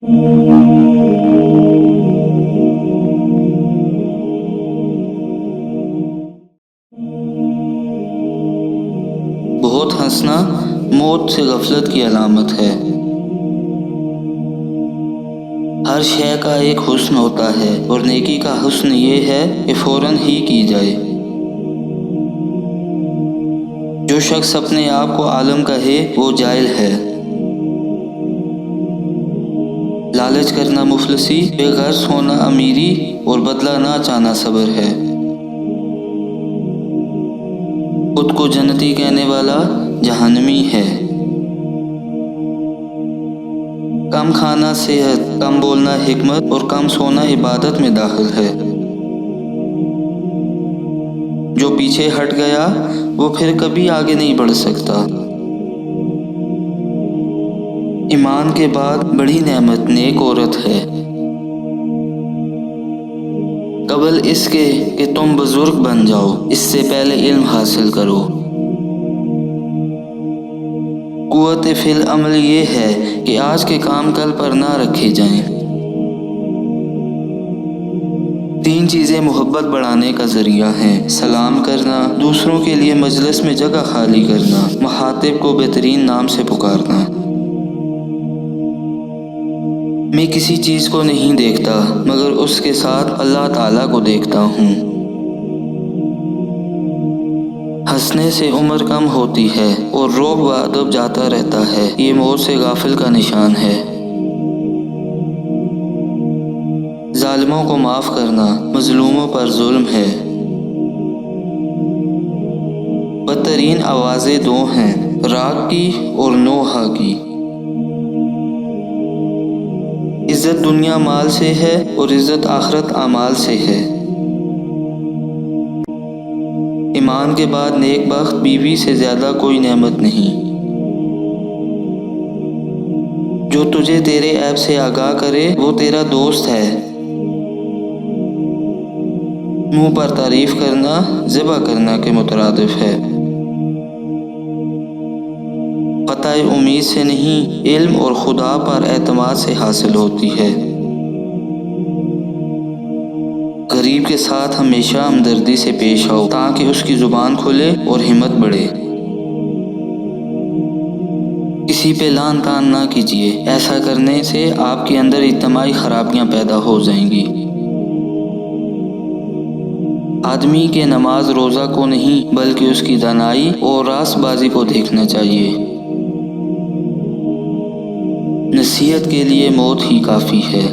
بہت ہنسنا موت سے غفلت کی علامت ہے۔ ہر شے کا ایک حسن ہوتا ہے اور نیکی کا حسن یہ ہے کہ فوراً ہی کی جائے۔ جو شخص اپنے آپ کو عالم کہے وہ جاہل ہے۔ لالچ کرنا مفلسی، بے غرض ہونا امیری اور بدلہ نہ چاہنا صبر ہے۔ خود کو جنتی کہنے والا جہنمی ہے۔ کم کھانا صحت، کم بولنا حکمت اور کم سونا عبادت میں داخل ہے۔ جو پیچھے ہٹ گیا وہ پھر کبھی آگے نہیں بڑھ سکتا۔ ایمان کے بعد بڑی نعمت نیک عورت ہے۔ قبل اس کے کہ تم بزرگ بن جاؤ، اس سے پہلے علم حاصل کرو۔ قوت فی العمل یہ ہے کہ آج کے کام کل پر نہ رکھے جائیں۔ 3 چیزیں محبت بڑھانے کا ذریعہ ہیں: سلام کرنا، دوسروں کے لیے مجلس میں جگہ خالی کرنا، مخاطب کو بہترین نام سے پکارنا۔ میں کسی چیز کو نہیں دیکھتا مگر اس کے ساتھ اللہ تعالیٰ کو دیکھتا ہوں۔ ہنسنے سے عمر کم ہوتی ہے اور رعب و ادب جاتا رہتا ہے، یہ موت سے غافل کا نشان ہے۔ ظالموں کو معاف کرنا مظلوموں پر ظلم ہے۔ بدترین آوازیں 2 ہیں، راگ کی اور نوحہ کی۔ عزت دنیا مال سے ہے اور عزت آخرت اعمال سے ہے۔ ایمان کے بعد نیک بخت بیوی سے زیادہ کوئی نعمت نہیں۔ جو تجھے تیرے عیب سے آگاہ کرے وہ تیرا دوست ہے۔ منہ پر تعریف کرنا ذبح کرنا کے مترادف ہے۔ قطع امید سے نہیں، علم اور خدا پر اعتماد سے حاصل ہوتی ہے۔ غریب کے ساتھ ہمیشہ ہمدردی سے پیش آؤ تاکہ اس کی زبان کھلے اور ہمت بڑھے۔ کسی پہ لعن طعن نہ کیجیے، ایسا کرنے سے آپ کے اندر اجتماعی خرابیاں پیدا ہو جائیں گی۔ آدمی کے نماز روزہ کو نہیں بلکہ اس کی دانائی اور راست بازی کو دیکھنا چاہیے۔ نصیحت کے لیے موت ہی کافی ہے۔